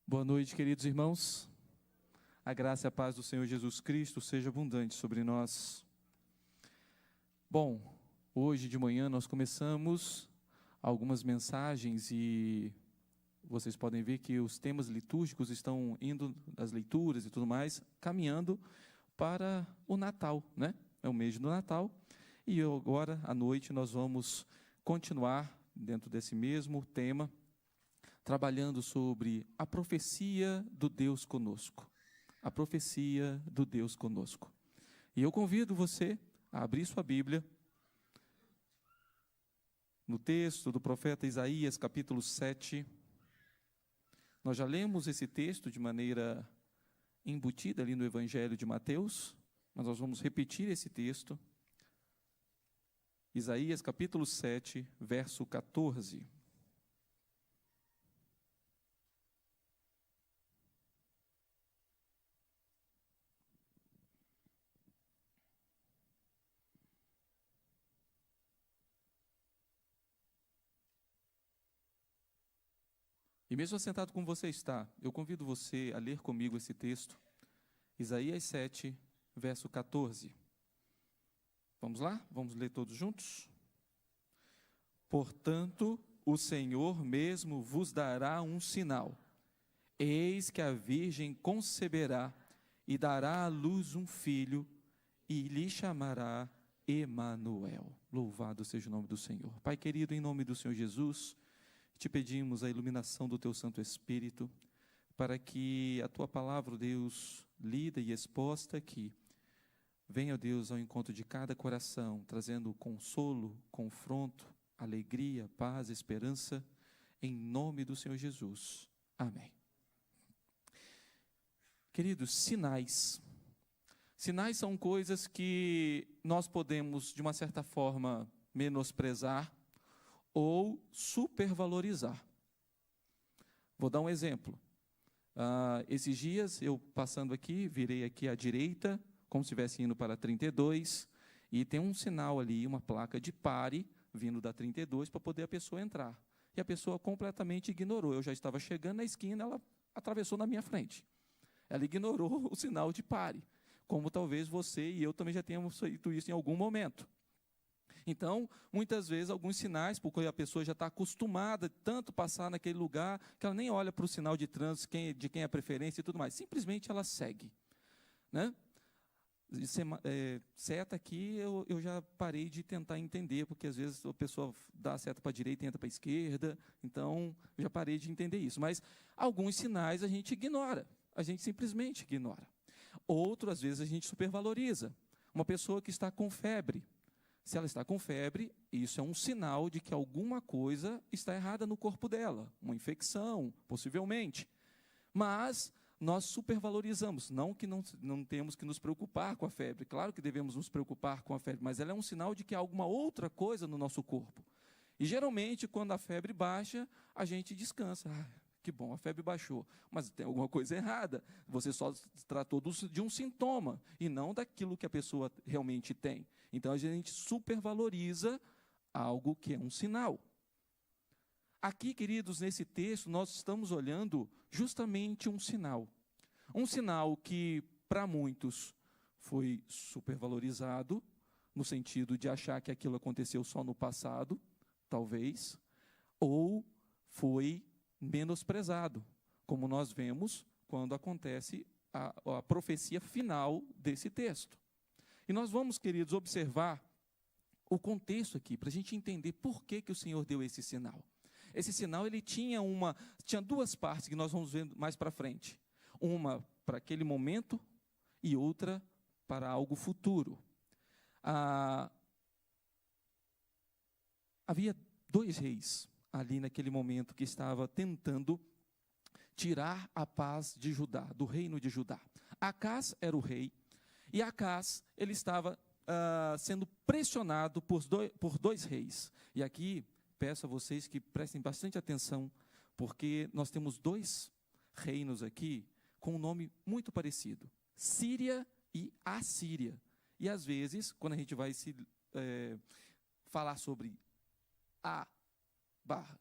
Boa noite, queridos irmãos. A graça e a paz do Senhor Jesus Cristo seja abundante sobre nós. Bom, hoje de manhã nós começamos algumas mensagens e vocês podem ver que os temas litúrgicos estão indo, das leituras e tudo mais, caminhando para o Natal, né? É o mês do Natal e agora à noite nós vamos continuar dentro desse mesmo tema, trabalhando sobre a profecia do Deus conosco. A profecia do Deus conosco. E eu convido você a abrir sua Bíblia no texto do profeta Isaías, capítulo 7. Nós já lemos esse texto de maneira embutida ali no Evangelho de Mateus, mas nós vamos repetir esse texto. Isaías, capítulo 7, verso 14. E mesmo assentado como você está, eu convido você a ler comigo esse texto, Isaías 7, verso 14. Vamos lá? Vamos ler todos juntos? Portanto, o Senhor mesmo vos dará um sinal. Eis que a virgem conceberá e dará à luz um filho e lhe chamará Emanuel. Louvado seja o nome do Senhor. Pai querido, em nome do Senhor Jesus, te pedimos a iluminação do Teu Santo Espírito, para que a Tua palavra, Deus, lida e exposta aqui, venha, Deus, ao encontro de cada coração, trazendo consolo, confronto, alegria, paz, esperança, em nome do Senhor Jesus. Amém. Queridos, sinais. Sinais são coisas que nós podemos, de uma certa forma, menosprezar, ou supervalorizar. Vou dar um exemplo. Esses dias, eu passando aqui, virei aqui à direita, como se estivesse indo para a 32, e tem um sinal ali, uma placa de pare, vindo da 32, para poder a pessoa entrar. E a pessoa completamente ignorou. Eu já estava chegando na esquina, ela atravessou na minha frente. Ela ignorou o sinal de pare, como talvez você e eu também já tenhamos feito isso em algum momento. Então, muitas vezes, alguns sinais, porque a pessoa já está acostumada tanto passar naquele lugar, que ela nem olha para o sinal de trânsito, de quem é a preferência e tudo mais. Simplesmente ela segue. Né? Seta aqui, eu já parei de tentar entender, porque às vezes a pessoa dá a seta para a direita e entra para a esquerda, então eu já parei de entender isso. Mas alguns sinais a gente ignora, a gente simplesmente ignora. Outro, às vezes, a gente supervaloriza. Uma pessoa que está com febre, se ela está com febre, isso é um sinal de que alguma coisa está errada no corpo dela, uma infecção, possivelmente. Mas nós supervalorizamos, não que não temos que nos preocupar com a febre, claro que devemos nos preocupar com a febre, mas ela é um sinal de que há alguma outra coisa no nosso corpo. E geralmente, quando a febre baixa, a gente descansa. Que bom, a febre baixou, mas tem alguma coisa errada. Você só tratou de um sintoma e não daquilo que a pessoa realmente tem. Então, a gente supervaloriza algo que é um sinal. Aqui, queridos, nesse texto, nós estamos olhando justamente um sinal. Um sinal que, para muitos, foi supervalorizado, no sentido de achar que aquilo aconteceu só no passado, talvez, ou foi menosprezado, como nós vemos quando acontece a profecia final desse texto. E nós vamos, queridos, observar o contexto aqui, para a gente entender por que o Senhor deu esse sinal. Esse sinal, ele tinha duas partes que nós vamos ver mais para frente. Uma para aquele momento e outra para algo futuro. Havia dois reis ali naquele momento que estava tentando tirar a paz de Judá, do reino de Judá. Acás era o rei, e Acás, ele estava sendo pressionado por dois reis. E aqui, peço a vocês que prestem bastante atenção, porque nós temos dois reinos aqui com um nome muito parecido, Síria e Assíria. E às vezes, quando a gente vai falar sobre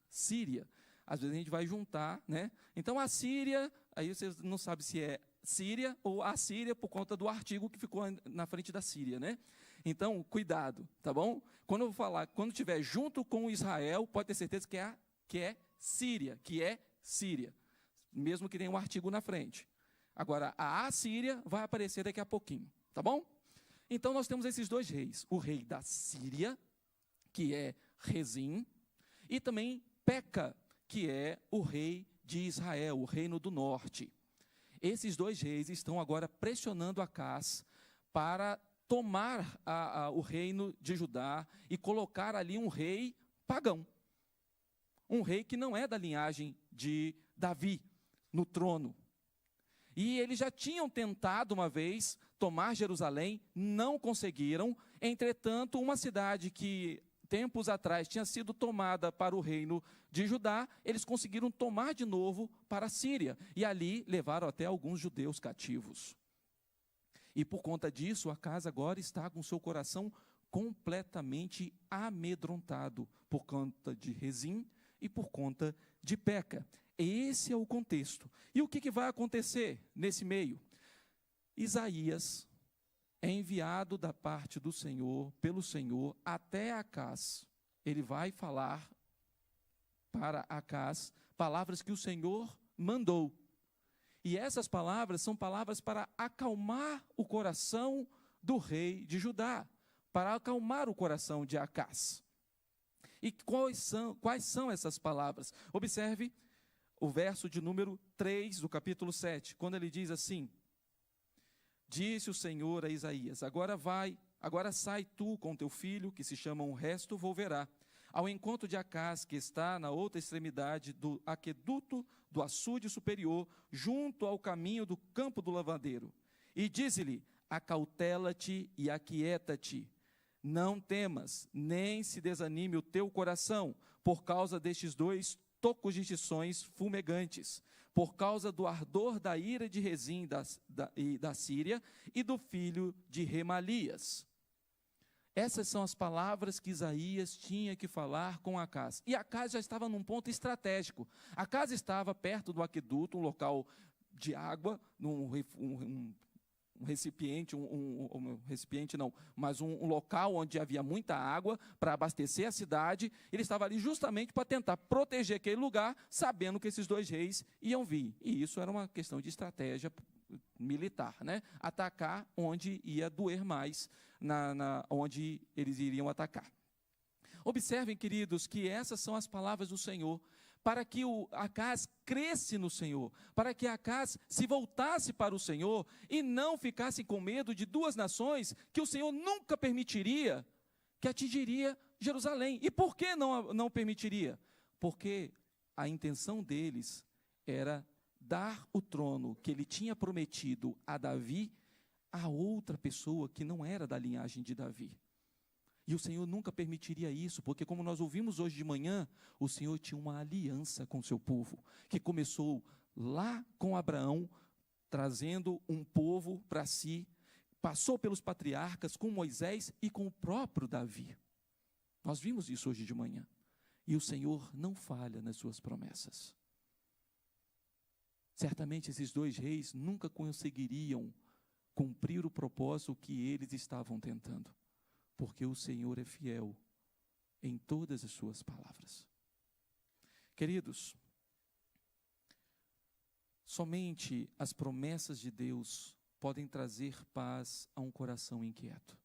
Síria, Às vezes a gente vai juntar, né? Então a Síria, aí vocês não sabem se é Síria ou Assíria por conta do artigo que ficou na frente da Síria, né? Então, cuidado, tá bom? Quando eu falar, quando estiver junto com Israel, pode ter certeza que é Síria, mesmo que tenha um artigo na frente. Agora, a Assíria vai aparecer daqui a pouquinho, tá bom? Então, nós temos esses dois reis, o rei da Síria, que é Rezim, e também Peca, que é o rei de Israel, o reino do norte. Esses dois reis estão agora pressionando Acaz para tomar o reino de Judá e colocar ali um rei pagão. Um rei que não é da linhagem de Davi, no trono. E eles já tinham tentado uma vez tomar Jerusalém, não conseguiram. Entretanto, uma cidade que tempos atrás tinha sido tomada para o reino de Judá, eles conseguiram tomar de novo para a Síria. E ali levaram até alguns judeus cativos. E por conta disso, Acaz agora está com seu coração completamente amedrontado por conta de Rezim e por conta de Peca. Esse é o contexto. E o que vai acontecer nesse meio? Isaías é enviado da parte do Senhor, pelo Senhor, até Acaz. Ele vai falar para Acaz palavras que o Senhor mandou. E essas palavras são palavras para acalmar o coração do rei de Judá, para acalmar o coração de Acaz. E quais são essas palavras? Observe o verso de número 3 do capítulo 7, quando ele diz assim: disse o Senhor a Isaías, agora sai tu com teu filho, que se chama o resto, volverá, ao encontro de Acaz, que está na outra extremidade do aqueduto do açude superior, junto ao caminho do campo do lavadeiro. E diz-lhe, acautela-te e aquieta-te, não temas, nem se desanime o teu coração, por causa destes dois tocos de tições fumegantes, por causa do ardor da ira de Rezim da Síria e do filho de Remalias. Essas são as palavras que Isaías tinha que falar com Acaz. E Acaz já estava num ponto estratégico. Acaz estava perto do aqueduto, um local de água, um recipiente, mas um local onde havia muita água para abastecer a cidade. Ele estava ali justamente para tentar proteger aquele lugar, sabendo que esses dois reis iam vir. E isso era uma questão de estratégia militar, né? Atacar onde ia doer mais, onde eles iriam atacar. Observem, queridos, que essas são as palavras do Senhor, para que o Acaz cresce no Senhor, para que Acaz se voltasse para o Senhor e não ficasse com medo de duas nações que o Senhor nunca permitiria que atingiria Jerusalém. E por que não permitiria? Porque a intenção deles era dar o trono que ele tinha prometido a Davi a outra pessoa que não era da linhagem de Davi. E o Senhor nunca permitiria isso, porque como nós ouvimos hoje de manhã, o Senhor tinha uma aliança com o seu povo, que começou lá com Abraão, trazendo um povo para si, passou pelos patriarcas, com Moisés e com o próprio Davi. Nós vimos isso hoje de manhã. E o Senhor não falha nas suas promessas. Certamente esses dois reis nunca conseguiriam cumprir o propósito que eles estavam tentando, porque o Senhor é fiel em todas as suas palavras. Queridos, somente as promessas de Deus podem trazer paz a um coração inquieto.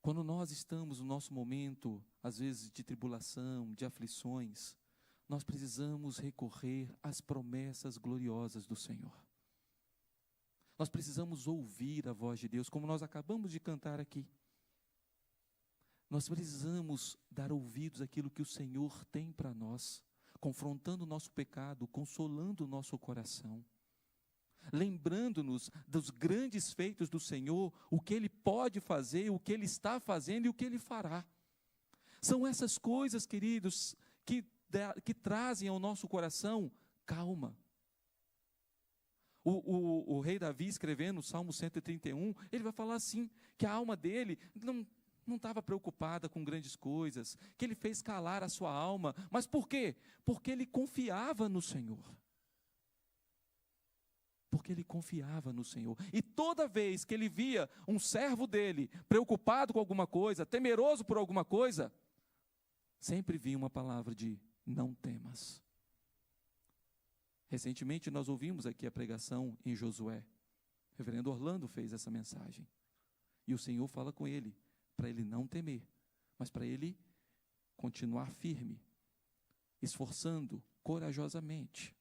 Quando nós estamos no nosso momento, às vezes de tribulação, de aflições, nós precisamos recorrer às promessas gloriosas do Senhor. Nós precisamos ouvir a voz de Deus, como nós acabamos de cantar aqui. Nós precisamos dar ouvidos àquilo que o Senhor tem para nós, confrontando o nosso pecado, consolando o nosso coração, lembrando-nos dos grandes feitos do Senhor, o que Ele pode fazer, o que Ele está fazendo e o que Ele fará. São essas coisas, queridos, que trazem ao nosso coração calma. O rei Davi, escrevendo o Salmo 131, ele vai falar assim, que a alma dele não não estava preocupada com grandes coisas, que ele fez calar a sua alma. Mas por quê? Porque ele confiava no Senhor. Porque ele confiava no Senhor. E toda vez que ele via um servo dele preocupado com alguma coisa, temeroso por alguma coisa, sempre vinha uma palavra de não temas. Recentemente nós ouvimos aqui a pregação em Josué. O reverendo Orlando fez essa mensagem. E o Senhor fala com ele, para ele não temer, mas para ele continuar firme, esforçando corajosamente.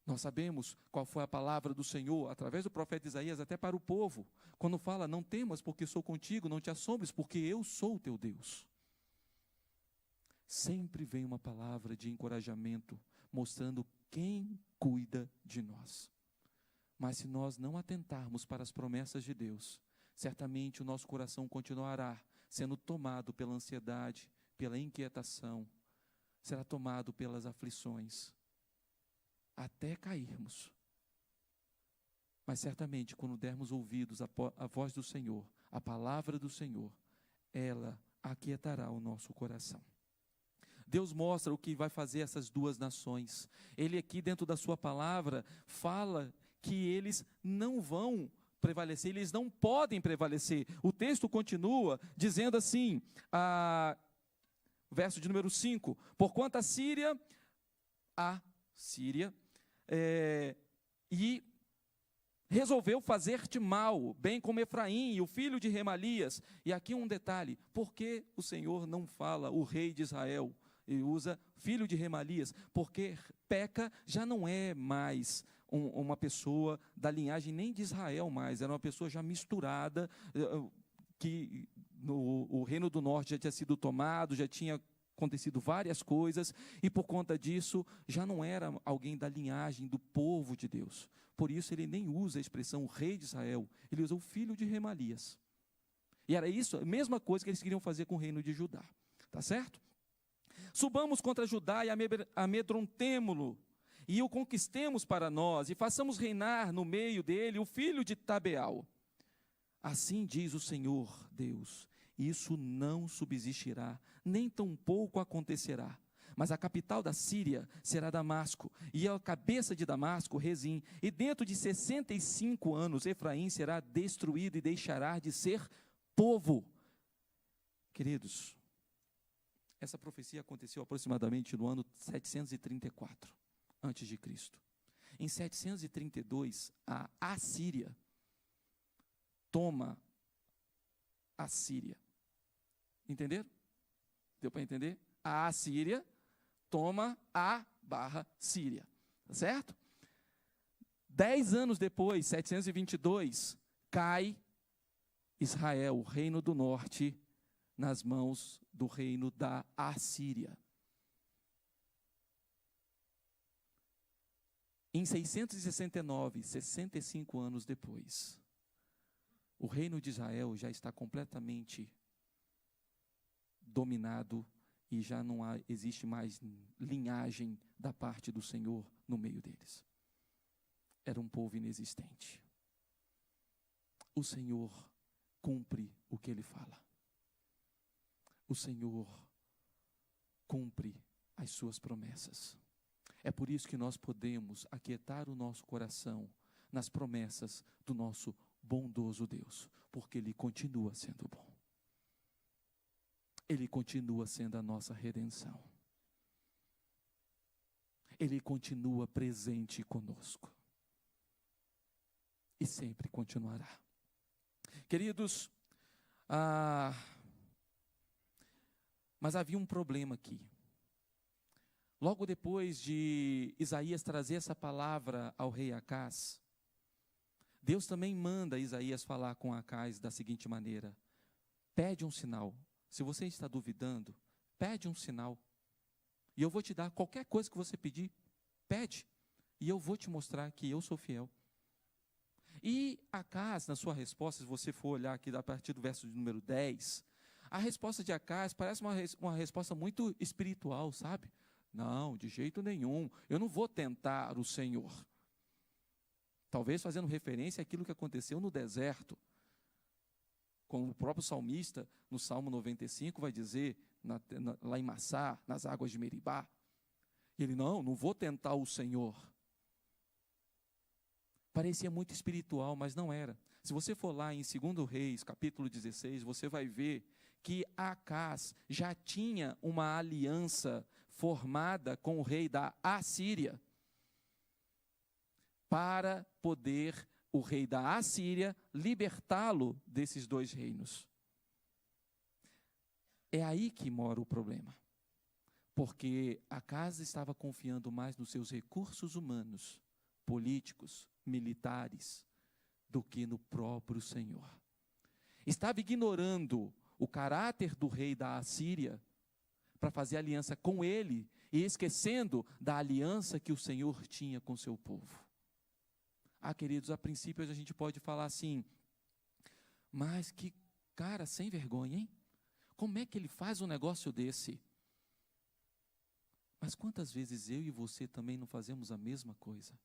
Nós sabemos qual foi a palavra do Senhor, através do profeta Isaías, até para o povo, quando fala, não temas porque sou contigo, não te assombres porque eu sou o teu Deus. Sempre vem uma palavra de encorajamento, mostrando quem cuida de nós. Mas se nós não atentarmos para as promessas de Deus, certamente o nosso coração continuará sendo tomado pela ansiedade, pela inquietação, será tomado pelas aflições, até cairmos. Mas certamente quando dermos ouvidos à voz do Senhor, a palavra do Senhor, ela aquietará o nosso coração. Deus mostra o que vai fazer essas duas nações. Ele aqui dentro da sua palavra fala que eles não vão prevalecer, eles não podem prevalecer. O texto continua dizendo assim, verso de número 5, porquanto a Síria, e resolveu fazer-te mal, bem como Efraim, o filho de Remalias. E aqui um detalhe, por que o Senhor não fala o rei de Israel? Ele usa filho de Remalias, porque Peca já não é mais uma pessoa da linhagem nem de Israel mais, era uma pessoa já misturada, que o reino do norte já tinha sido tomado, já tinha acontecido várias coisas, e por conta disso, já não era alguém da linhagem do povo de Deus. Por isso ele nem usa a expressão rei de Israel, ele usa o filho de Remalias. E era isso, a mesma coisa que eles queriam fazer com o reino de Judá. Tá certo? Subamos contra Judá e amedrontemo-lo, e o conquistemos para nós, e façamos reinar no meio dele o filho de Tabeal. Assim diz o Senhor Deus, isso não subsistirá, nem tampouco acontecerá. Mas a capital da Síria será Damasco, e a cabeça de Damasco, Rezim. E dentro de 65 anos, Efraim será destruído e deixará de ser povo. Queridos, essa profecia aconteceu aproximadamente no ano 734, antes de Cristo. Em 732, a Assíria toma a Síria. Entenderam? Deu para entender? A Assíria toma Síria. Tá certo? 10 anos depois, 722, cai Israel, o reino do norte, nas mãos do reino da Assíria. Em 669, 65 anos depois, o reino de Israel já está completamente dominado e já não existe mais linhagem da parte do Senhor no meio deles. Era um povo inexistente. O Senhor cumpre o que Ele fala. O Senhor cumpre as suas promessas. É por isso que nós podemos aquietar o nosso coração nas promessas do nosso bondoso Deus, porque Ele continua sendo bom. Ele continua sendo a nossa redenção. Ele continua presente conosco. E sempre continuará. Queridos, mas havia um problema aqui. Logo depois de Isaías trazer essa palavra ao rei Acás, Deus também manda Isaías falar com Acás da seguinte maneira: pede um sinal. Se você está duvidando, pede um sinal. E eu vou te dar qualquer coisa que você pedir, pede. E eu vou te mostrar que eu sou fiel. E Acás, na sua resposta, se você for olhar aqui a partir do verso de número 10, a resposta de Acás parece uma resposta muito espiritual, sabe? Não, de jeito nenhum, eu não vou tentar o Senhor. Talvez fazendo referência àquilo que aconteceu no deserto, Como o próprio salmista, no Salmo 95, vai dizer, lá em Massá, nas águas de Meribá, ele, não vou tentar o Senhor. Parecia muito espiritual, mas não era. Se você for lá em 2 Reis, capítulo 16, você vai ver que Acás já tinha uma aliança formada com o rei da Assíria, para poder o rei da Assíria libertá-lo desses dois reinos. É aí que mora o problema. Porque Acás estava confiando mais nos seus recursos humanos, políticos, militares, do que no próprio Senhor. Estava ignorando o caráter do rei da Assíria para fazer aliança com ele e esquecendo da aliança que o Senhor tinha com seu povo. Queridos, a princípio a gente pode falar assim, mas que cara sem vergonha, hein? Como é que ele faz um negócio desse? Mas quantas vezes eu e você também não fazemos a mesma coisa?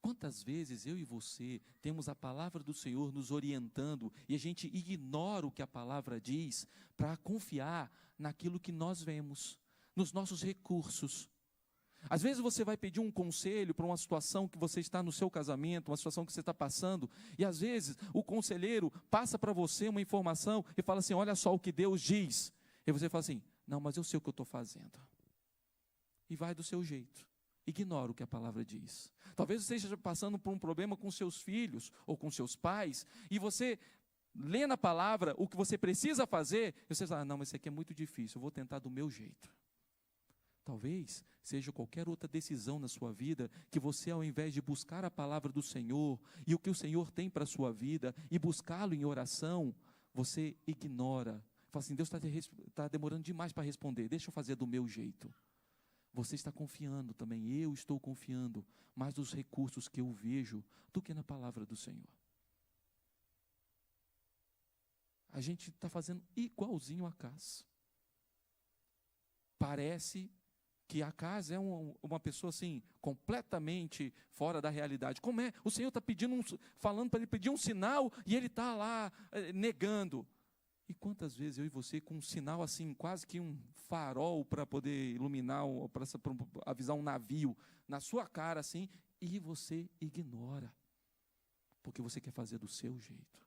Quantas vezes eu e você temos a palavra do Senhor nos orientando e a gente ignora o que a palavra diz para confiar naquilo que nós vemos, nos nossos recursos. Às vezes você vai pedir um conselho para uma situação que você está no seu casamento, uma situação que você está passando, e às vezes o conselheiro passa para você uma informação e fala assim, olha só o que Deus diz. E você fala assim, não, mas eu sei o que eu estou fazendo. E vai do seu jeito. Ignora o que a palavra diz. Talvez você esteja passando por um problema com seus filhos ou com seus pais, e você lê na palavra o que você precisa fazer, e você fala, não, mas isso aqui é muito difícil, eu vou tentar do meu jeito. Talvez seja qualquer outra decisão na sua vida, que você, ao invés de buscar a palavra do Senhor, e o que o Senhor tem para a sua vida, e buscá-lo em oração, você ignora. Fala assim, Deus está demorando demais para responder, deixa eu fazer do meu jeito. Você está confiando também, eu estou confiando, mais nos recursos que eu vejo, do que na palavra do Senhor. A gente está fazendo igualzinho a Acás. Parece que Acás é uma pessoa assim, completamente fora da realidade. Como é? O Senhor está falando para ele pedir um sinal, e ele está lá negando. E quantas vezes eu e você, com um sinal assim, quase que um farol para poder iluminar, para avisar um navio, na sua cara assim, e você ignora, porque você quer fazer do seu jeito.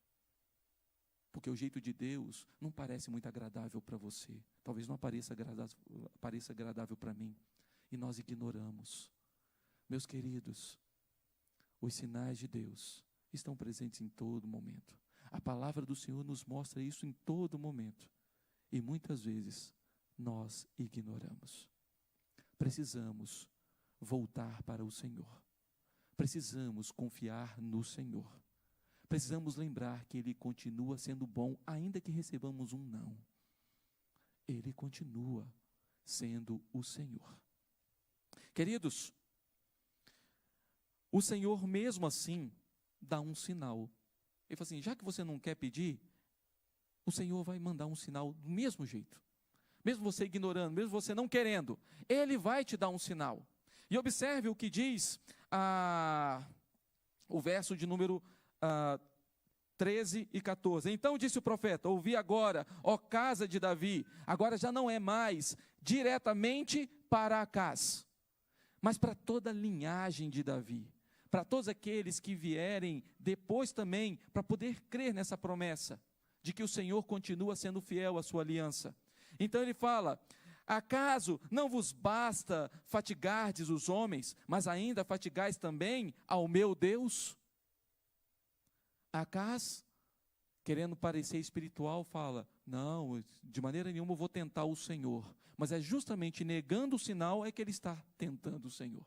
Porque o jeito de Deus não parece muito agradável para você. Talvez não pareça agradável para mim. E nós ignoramos. Meus queridos, os sinais de Deus estão presentes em todo momento. A palavra do Senhor nos mostra isso em todo momento. E muitas vezes nós ignoramos. Precisamos voltar para o Senhor. Precisamos confiar no Senhor. Precisamos lembrar que Ele continua sendo bom, ainda que recebamos um não. Ele continua sendo o Senhor. Queridos, o Senhor mesmo assim dá um sinal. Ele fala assim, já que você não quer pedir, o Senhor vai mandar um sinal do mesmo jeito. Mesmo você ignorando, mesmo você não querendo, Ele vai te dar um sinal. E observe o que diz o verso de número 13 e 14. Então disse o profeta, ouvi agora, ó casa de Davi, agora já não é mais diretamente para Acás, mas para toda a linhagem de Davi, para todos aqueles que vierem depois também, para poder crer nessa promessa, de que o Senhor continua sendo fiel à sua aliança. Então ele fala, acaso não vos basta fatigardes os homens, mas ainda fatigais também ao meu Deus? Acás, querendo parecer espiritual, fala, não, de maneira nenhuma eu vou tentar o Senhor. Mas é justamente negando o sinal é que ele está tentando o Senhor.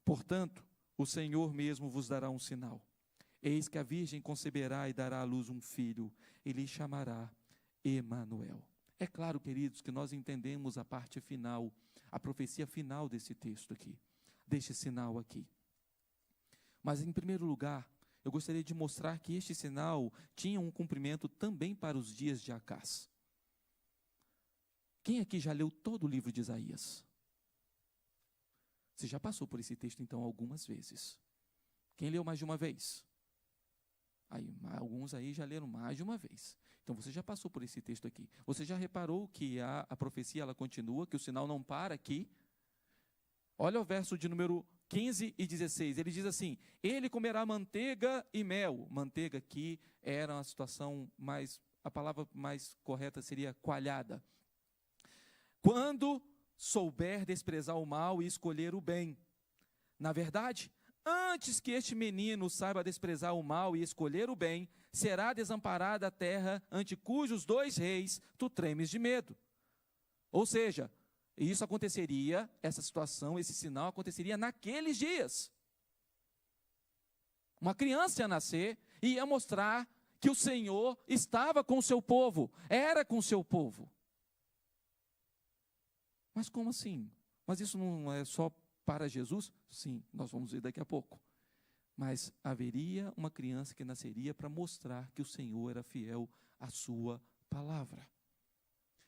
Portanto, o Senhor mesmo vos dará um sinal. Eis que a virgem conceberá e dará à luz um filho, e lhe chamará Emanuel. É claro, queridos, que nós entendemos a parte final, a profecia final desse texto aqui, deste sinal aqui. Mas, em primeiro lugar, eu gostaria de mostrar que este sinal tinha um cumprimento também para os dias de Acás. Quem aqui já leu todo o livro de Isaías? Você já passou por esse texto, então, algumas vezes. Quem leu mais de uma vez? Aí, alguns aí já leram mais de uma vez. Então, você já passou por esse texto aqui. Você já reparou que a profecia ela continua, que o sinal não para aqui? Olha o verso de número 15 e 16. Ele diz assim: ele comerá manteiga e mel. Manteiga aqui era uma situação mais, a palavra mais correta seria coalhada. Quando souber desprezar o mal e escolher o bem. Na verdade, antes que este menino saiba desprezar o mal e escolher o bem, será desamparada a terra ante cujos 2 reis tu tremes de medo. Ou seja, isso aconteceria, essa situação, esse sinal aconteceria naqueles dias. Uma criança ia nascer e ia mostrar que o Senhor estava com o seu povo, era com o seu povo. Mas como assim? Mas isso não é só para Jesus? Sim, nós vamos ver daqui a pouco. Mas haveria uma criança que nasceria para mostrar que o Senhor era fiel à sua palavra.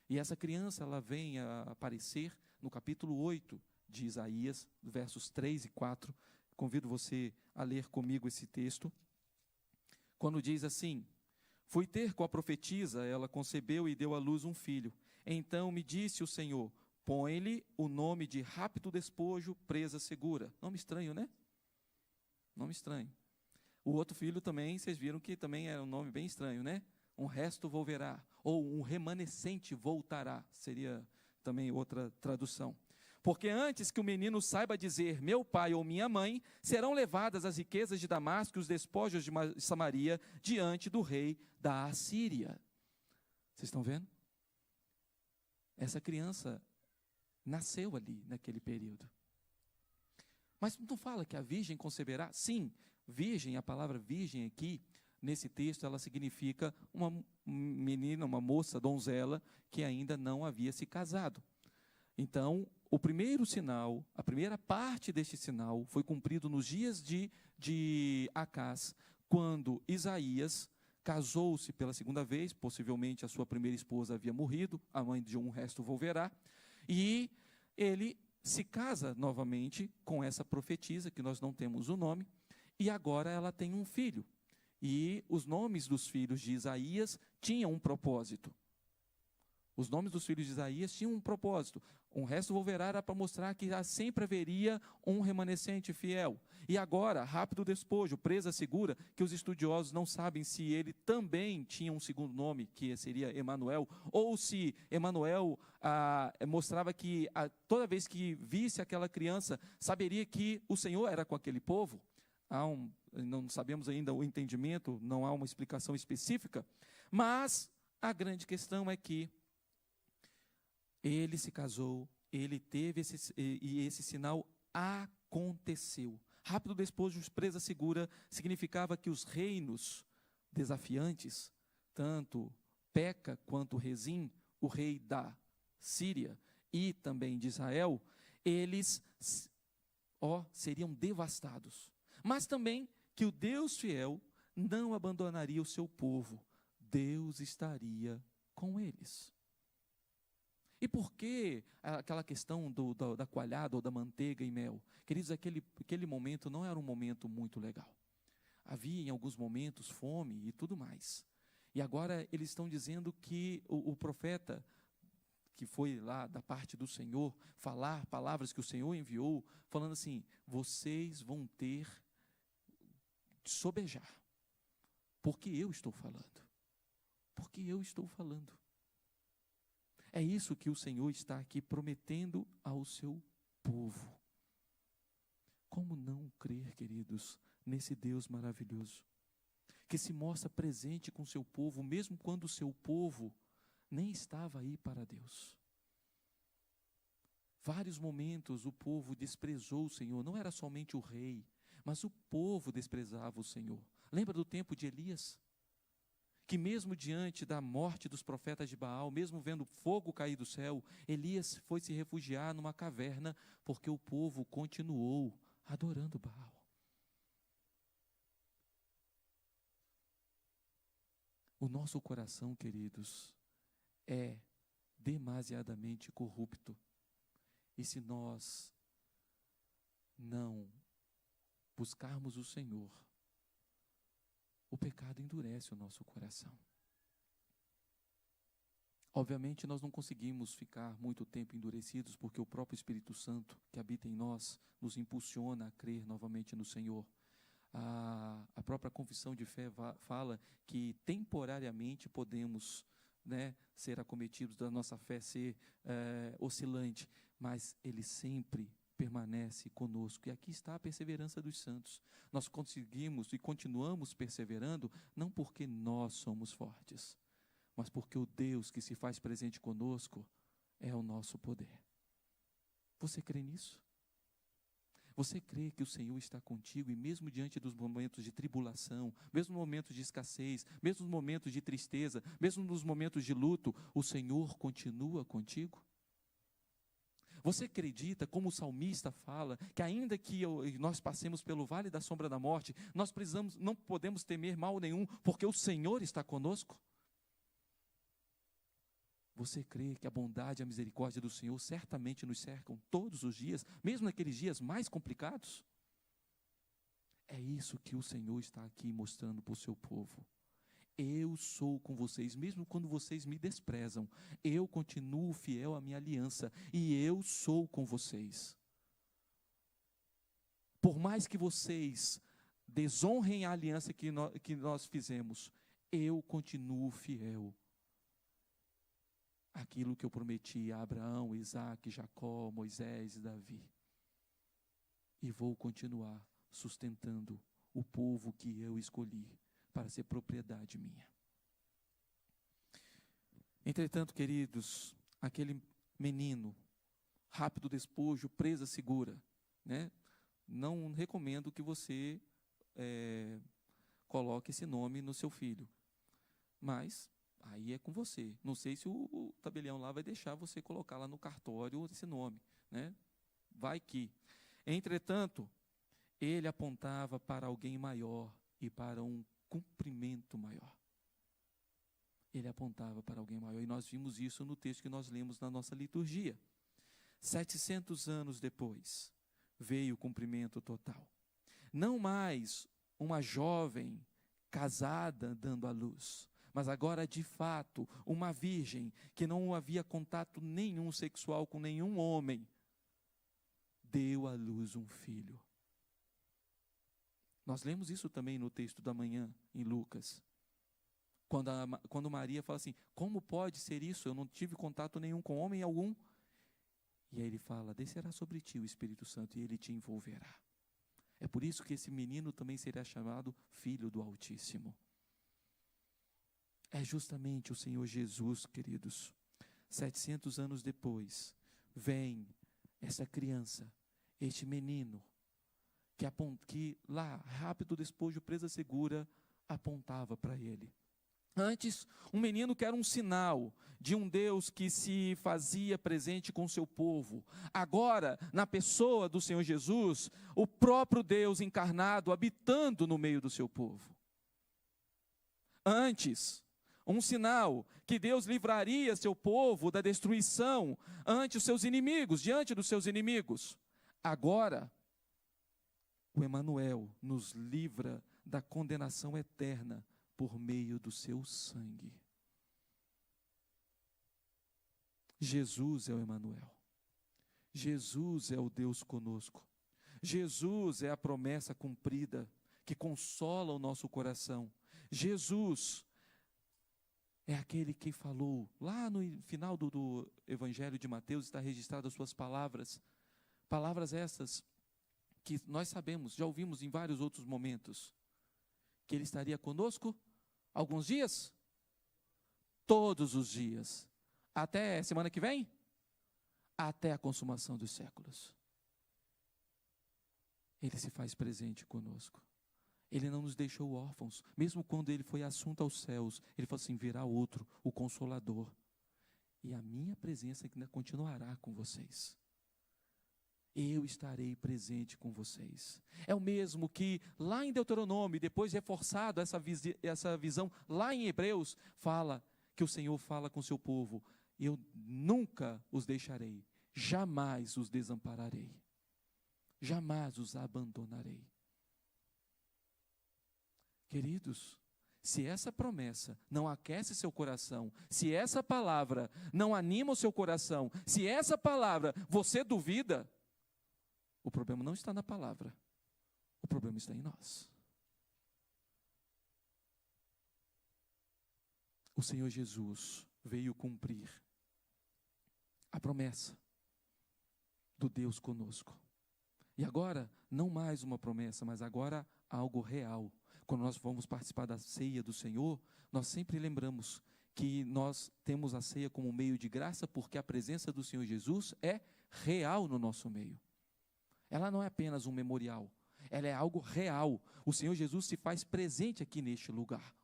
E essa criança, ela vem a aparecer no capítulo 8 de Isaías, versos 3 e 4. Convido você a ler comigo esse texto. Quando diz assim: fui ter com a profetisa, ela concebeu e deu à luz um filho. Então me disse o Senhor: põe-lhe o nome de rápido despojo, presa segura. Nome estranho, né? Nome estranho. O outro filho também, vocês viram que também era um nome bem estranho, né? Um resto volverá, ou um remanescente voltará, seria também outra tradução. Porque antes que o menino saiba dizer meu pai ou minha mãe, serão levadas as riquezas de Damasco e os despojos de Samaria diante do rei da Assíria. Vocês estão vendo? Essa criança nasceu ali, naquele período. Mas não fala que a virgem conceberá? Sim, virgem, a palavra virgem aqui, nesse texto, ela significa uma menina, uma moça, donzela, que ainda não havia se casado. Então, o primeiro sinal, a primeira parte deste sinal, foi cumprido nos dias de Acás, quando Isaías casou-se pela segunda vez, possivelmente a sua primeira esposa havia morrido, a mãe de um resto volverá, e ele se casa novamente com essa profetisa, que nós não temos o nome, e agora ela tem um filho. E os nomes dos filhos de Isaías tinham um propósito. Os nomes dos filhos de Isaías tinham um propósito. Um resto volverá era para mostrar que sempre haveria um remanescente fiel. E agora, rápido despojo, presa segura, que os estudiosos não sabem se ele também tinha um segundo nome, que seria Emanuel, ou se Emanuel mostrava que toda vez que visse aquela criança, saberia que o Senhor era com aquele povo. Não sabemos ainda o entendimento, não há uma explicação específica, mas a grande questão é que ele se casou, ele teve esse sinal aconteceu. Rápido despojo, presa segura, significava que os reinos desafiantes, tanto Peca quanto Rezim, o rei da Síria e também de Israel, eles seriam devastados. Mas também que o Deus fiel não abandonaria o seu povo, Deus estaria com eles. E por que aquela questão da coalhada ou da manteiga e mel? Queridos, aquele momento não era um momento muito legal. Havia em alguns momentos fome e tudo mais. E agora eles estão dizendo que o profeta, que foi lá da parte do Senhor, falar palavras que o Senhor enviou, falando assim: vocês vão ter de sobejar, porque eu estou falando. Porque eu estou falando. É isso que o Senhor está aqui prometendo ao seu povo. Como não crer, queridos, nesse Deus maravilhoso, que se mostra presente com o seu povo, mesmo quando o seu povo nem estava aí para Deus. Vários momentos o povo desprezou o Senhor, não era somente o rei, mas o povo desprezava o Senhor. Lembra do tempo de Elias? Que mesmo diante da morte dos profetas de Baal, mesmo vendo fogo cair do céu, Elias foi se refugiar numa caverna, porque o povo continuou adorando Baal. O nosso coração, queridos, é demasiadamente corrupto. E se nós não buscarmos o Senhor, O pecado endurece o nosso coração. Obviamente, nós não conseguimos ficar muito tempo endurecidos, porque o próprio Espírito Santo, que habita em nós, nos impulsiona a crer novamente no Senhor. A própria confissão de fé fala que temporariamente podemos, ser acometidos da nossa fé ser oscilante, mas Ele sempre permanece conosco. E aqui está a perseverança dos santos. Nós conseguimos e continuamos perseverando, não porque nós somos fortes, mas porque o Deus que se faz presente conosco é o nosso poder. Você crê nisso? Você crê que o Senhor está contigo e mesmo diante dos momentos de tribulação, mesmo nos momentos de escassez, mesmo nos momentos de tristeza, mesmo nos momentos de luto, o Senhor continua contigo? Você acredita, como o salmista fala, que ainda que nós passemos pelo vale da sombra da morte, nós não podemos temer mal nenhum, porque o Senhor está conosco? Você crê que a bondade e a misericórdia do Senhor certamente nos cercam todos os dias, mesmo naqueles dias mais complicados? É isso que o Senhor está aqui mostrando para o seu povo. Eu sou com vocês, mesmo quando vocês me desprezam. Eu continuo fiel à minha aliança e eu sou com vocês. Por mais que vocês desonrem a aliança que nós fizemos, eu continuo fiel aquilo que eu prometi a Abraão, Isaque, Jacó, Moisés e Davi. E vou continuar sustentando o povo que eu escolhi para ser propriedade minha. Entretanto, queridos, aquele menino, rápido despojo, presa segura, não recomendo que você coloque esse nome no seu filho, mas aí é com você. Não sei se o tabelião lá vai deixar você colocar lá no cartório esse nome, Vai que. Entretanto, ele apontava para alguém maior e para um cumprimento maior. Ele apontava para alguém maior, e nós vimos isso no texto que nós lemos na nossa liturgia. 700 anos depois, veio o cumprimento total. Não mais uma jovem casada dando à luz, mas agora, de fato, uma virgem que não havia contato nenhum sexual com nenhum homem, deu à luz um filho. Nós lemos isso também no texto da manhã, em Lucas. Quando Maria fala assim, como pode ser isso? Eu não tive contato nenhum com homem algum. E aí ele fala, descerá sobre ti o Espírito Santo e ele te envolverá. É por isso que esse menino também será chamado Filho do Altíssimo. É justamente o Senhor Jesus, queridos. 700 anos depois, vem essa criança, este menino, que lá, rápido despojo, presa segura, apontava para ele. Antes, um menino que era um sinal de um Deus que se fazia presente com o seu povo. Agora, na pessoa do Senhor Jesus, o próprio Deus encarnado habitando no meio do seu povo. Antes, um sinal que Deus livraria seu povo da destruição ante os seus inimigos, diante dos seus inimigos. Agora, o Emanuel nos livra da condenação eterna por meio do seu sangue. Jesus é o Emanuel. Jesus é o Deus conosco. Jesus é a promessa cumprida que consola o nosso coração. Jesus é aquele que falou, lá no final do Evangelho de Mateus, está registrado as suas palavras. Palavras essas que nós sabemos, já ouvimos em vários outros momentos. Que Ele estaria conosco alguns dias? Todos os dias. Até semana que vem? Até a consumação dos séculos. Ele se faz presente conosco. Ele não nos deixou órfãos. Mesmo quando Ele foi assunto aos céus, Ele falou assim, virá outro, o Consolador. E a minha presença ainda continuará com vocês. Eu estarei presente com vocês. É o mesmo que lá em Deuteronômio, depois reforçado essa visão lá em Hebreus, fala que o Senhor fala com o seu povo, eu nunca os deixarei, jamais os desampararei, jamais os abandonarei. Queridos, Se essa promessa não aquece seu coração, se essa palavra não anima o seu coração, se essa palavra você duvida, o problema não está na palavra, o problema está em nós. O Senhor Jesus veio cumprir a promessa do Deus conosco. E agora, não mais uma promessa, mas agora algo real. Quando nós vamos participar da ceia do Senhor, nós sempre lembramos que nós temos a ceia como meio de graça, porque a presença do Senhor Jesus é real no nosso meio. Ela não é apenas um memorial, ela é algo real. O Senhor Jesus se faz presente aqui neste lugar.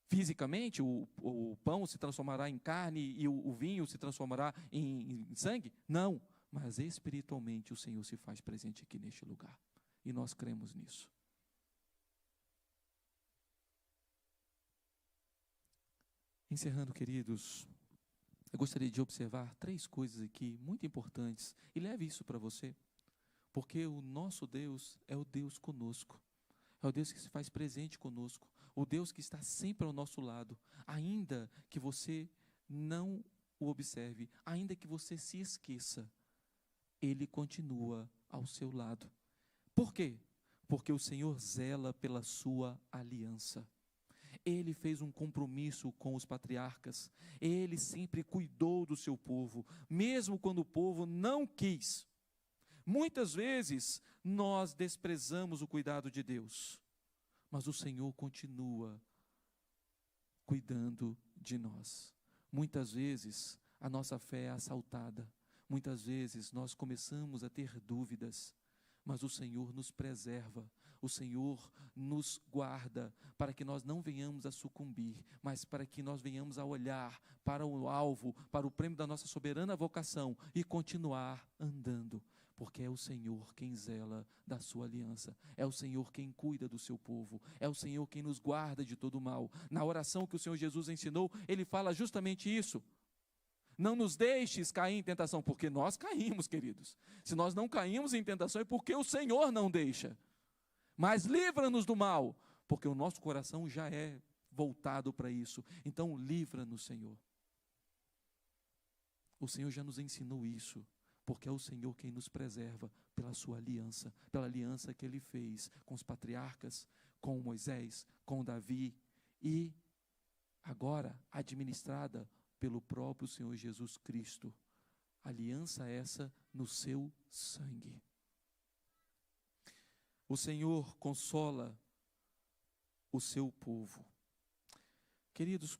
Fisicamente, o pão se transformará em carne e o vinho se transformará em sangue? Não, mas espiritualmente o Senhor se faz presente aqui neste lugar. E nós cremos nisso. Encerrando, queridos, eu gostaria de observar 3 coisas aqui muito importantes. E leve isso para você, porque o nosso Deus é o Deus conosco. É o Deus que se faz presente conosco. O Deus que está sempre ao nosso lado. Ainda que você não o observe, ainda que você se esqueça, Ele continua ao seu lado. Por quê? Porque o Senhor zela pela sua aliança. Ele fez um compromisso com os patriarcas. Ele sempre cuidou do seu povo, mesmo quando o povo não quis. Muitas vezes nós desprezamos o cuidado de Deus, mas o Senhor continua cuidando de nós. Muitas vezes a nossa fé é assaltada. Muitas vezes nós começamos a ter dúvidas, mas o Senhor nos preserva, o Senhor nos guarda, para que nós não venhamos a sucumbir, mas para que nós venhamos a olhar para o alvo, para o prêmio da nossa soberana vocação e continuar andando, porque é o Senhor quem zela da sua aliança, é o Senhor quem cuida do seu povo, é o Senhor quem nos guarda de todo mal. Na oração que o Senhor Jesus ensinou, Ele fala justamente isso. Não nos deixes cair em tentação, porque nós caímos, queridos. Se nós não caímos em tentação é porque o Senhor não deixa. Mas livra-nos do mal, porque o nosso coração já é voltado para isso. Então livra-nos, Senhor. O Senhor já nos ensinou isso, porque é o Senhor quem nos preserva pela sua aliança, pela aliança que Ele fez com os patriarcas, com Moisés, com Davi e agora administrada pelo próprio Senhor Jesus Cristo. Aliança essa no seu sangue. O Senhor consola o seu povo. Queridos,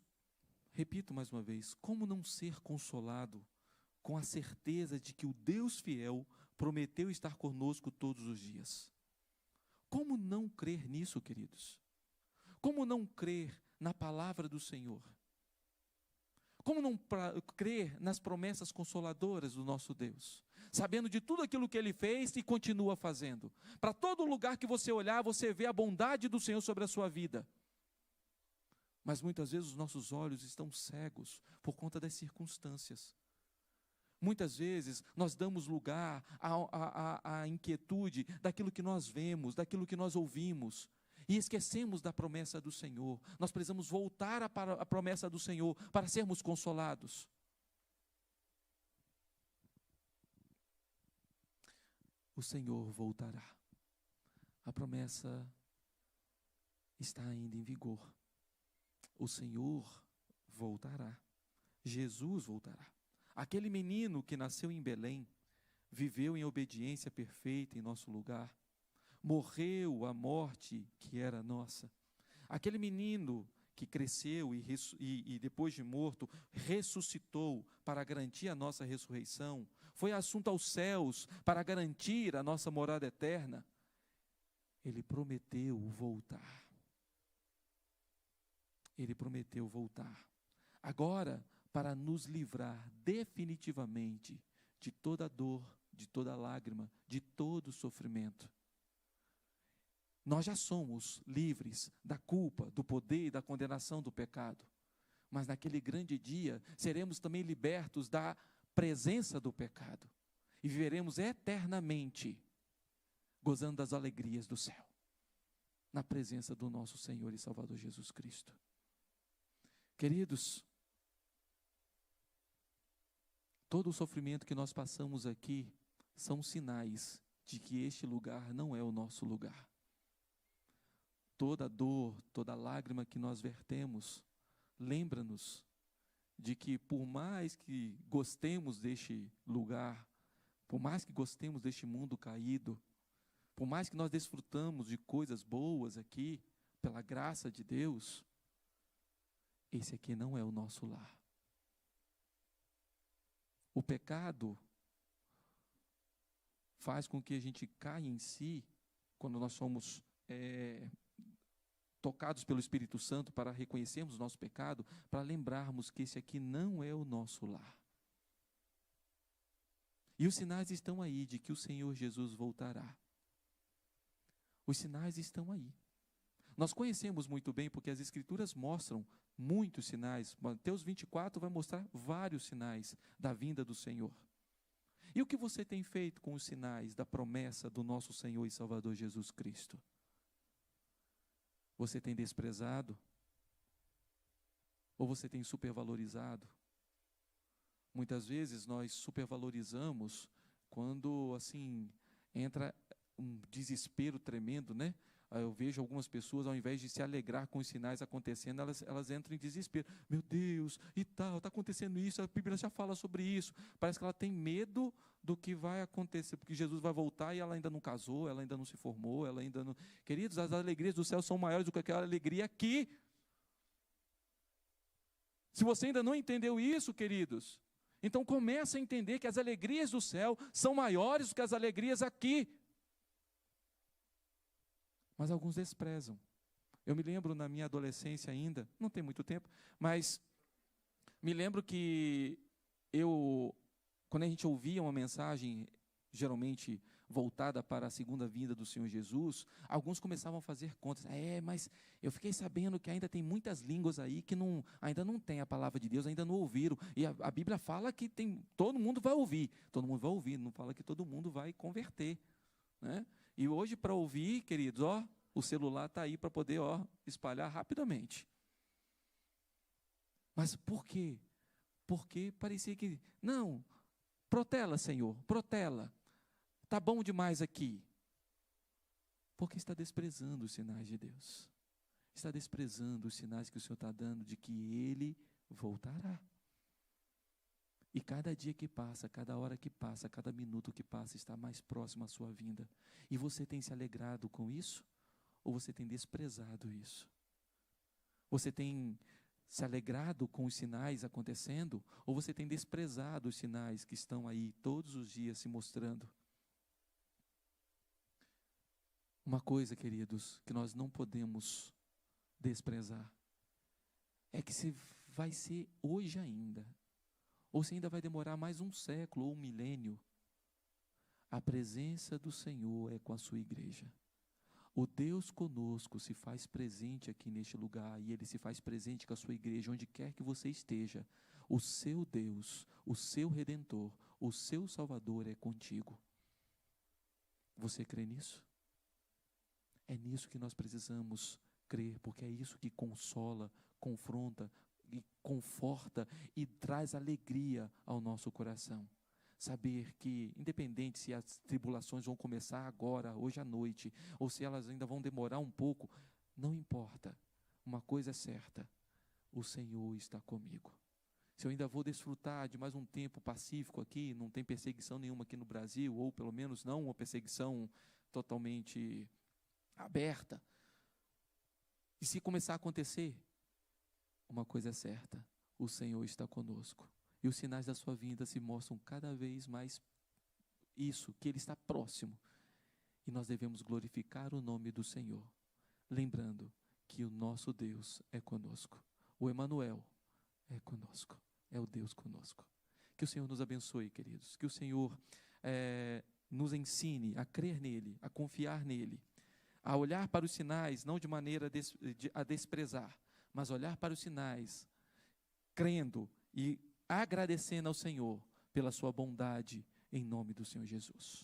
repito mais uma vez, como não ser consolado com a certeza de que o Deus fiel prometeu estar conosco todos os dias? Como não crer nisso, queridos? Como não crer na palavra do Senhor? Como não crer nas promessas consoladoras do nosso Deus? Sabendo de tudo aquilo que Ele fez e continua fazendo. Para todo lugar que você olhar, você vê a bondade do Senhor sobre a sua vida. Mas muitas vezes os nossos olhos estão cegos por conta das circunstâncias. Muitas vezes nós damos lugar à inquietude daquilo que nós vemos, daquilo que nós ouvimos. E esquecemos da promessa do Senhor. Nós precisamos voltar para a promessa do Senhor para sermos consolados. O Senhor voltará. A promessa está ainda em vigor. O Senhor voltará. Jesus voltará. Aquele menino que nasceu em Belém, viveu em obediência perfeita em nosso lugar, morreu a morte que era nossa. Aquele menino que cresceu e depois de morto, ressuscitou para garantir a nossa ressurreição, foi assunto aos céus para garantir a nossa morada eterna. Ele prometeu voltar. Ele prometeu voltar. Agora, para nos livrar definitivamente de toda dor, de toda lágrima, de todo sofrimento. Nós já somos livres da culpa, do poder e da condenação do pecado. Mas naquele grande dia, seremos também libertos da presença do pecado. E viveremos eternamente, gozando das alegrias do céu. na presença do nosso Senhor e Salvador Jesus Cristo. Queridos, todo o sofrimento que nós passamos aqui são sinais de que este lugar não é o nosso lugar. Toda dor, toda lágrima que nós vertemos, lembra-nos de que por mais que gostemos deste lugar, por mais que gostemos deste mundo caído, por mais que nós desfrutamos de coisas boas aqui, pela graça de Deus, esse aqui não é o nosso lar. O pecado faz com que a gente caia em si, quando nós somos tocados pelo Espírito Santo para reconhecermos o nosso pecado, para lembrarmos que esse aqui não é o nosso lar. E os sinais estão aí de que o Senhor Jesus voltará. Os sinais estão aí. Nós conhecemos muito bem, porque as Escrituras mostram muitos sinais. Mateus 24 vai mostrar vários sinais da vinda do Senhor. E o que você tem feito com os sinais da promessa do nosso Senhor e Salvador Jesus Cristo? Você tem desprezado? Ou você tem supervalorizado? Muitas vezes nós supervalorizamos quando, assim, entra um desespero tremendo, né? Eu vejo algumas pessoas, ao invés de se alegrar com os sinais acontecendo, elas entram em desespero. Meu Deus, e tal, está acontecendo isso, a Bíblia já fala sobre isso. Parece que ela tem medo do que vai acontecer, porque Jesus vai voltar e ela ainda não casou, ela ainda não se formou, ela ainda não... Queridos, as alegrias do céu são maiores do que aquela alegria aqui. Se você ainda não entendeu isso, queridos, então comece a entender que as alegrias do céu são maiores do que as alegrias aqui. Mas alguns desprezam. Eu me lembro na minha adolescência ainda, não tem muito tempo, mas me lembro que quando a gente ouvia uma mensagem, geralmente voltada para a segunda vinda do Senhor Jesus, alguns começavam a fazer contas. Mas eu fiquei sabendo que ainda tem muitas línguas aí que ainda não tem a palavra de Deus, ainda não ouviram. E a Bíblia fala que todo mundo vai ouvir. Todo mundo vai ouvir, não fala que todo mundo vai converter, né? E hoje, para ouvir, queridos, o celular está aí para poder espalhar rapidamente. Mas por quê? Porque parecia que, não, protela, Senhor, protela. Está bom demais aqui. Porque está desprezando os sinais de Deus. Está desprezando os sinais que o Senhor está dando de que Ele voltará. E cada dia que passa, cada hora que passa, cada minuto que passa, está mais próximo à sua vinda. E você tem se alegrado com isso? Ou você tem desprezado isso? Você tem se alegrado com os sinais acontecendo? Ou você tem desprezado os sinais que estão aí todos os dias se mostrando? Uma coisa, queridos, que nós não podemos desprezar, é que se vai ser hoje ainda, ou se ainda vai demorar mais um século ou um milênio, a presença do Senhor é com a sua igreja. O Deus conosco se faz presente aqui neste lugar, e Ele se faz presente com a sua igreja, onde quer que você esteja. O seu Deus, o seu Redentor, o seu Salvador é contigo. Você crê nisso? É nisso que nós precisamos crer, porque é isso que consola, confronta, e conforta e traz alegria ao nosso coração. Saber que, independente se as tribulações vão começar agora, hoje à noite, ou se elas ainda vão demorar um pouco, não importa. Uma coisa é certa: o Senhor está comigo. Se eu ainda vou desfrutar de mais um tempo pacífico aqui, não tem perseguição nenhuma aqui no Brasil, ou pelo menos não uma perseguição totalmente aberta. E se começar a acontecer, uma coisa é certa: o Senhor está conosco. E os sinais da sua vinda se mostram cada vez mais isso, que Ele está próximo. E nós devemos glorificar o nome do Senhor, lembrando que o nosso Deus é conosco. O Emanuel é conosco, é o Deus conosco. Que o Senhor nos abençoe, queridos. Que o Senhor nos ensine a crer nele, a confiar nele, a olhar para os sinais, não de maneira a desprezar, mas olhar para os sinais, crendo e agradecendo ao Senhor pela sua bondade, em nome do Senhor Jesus.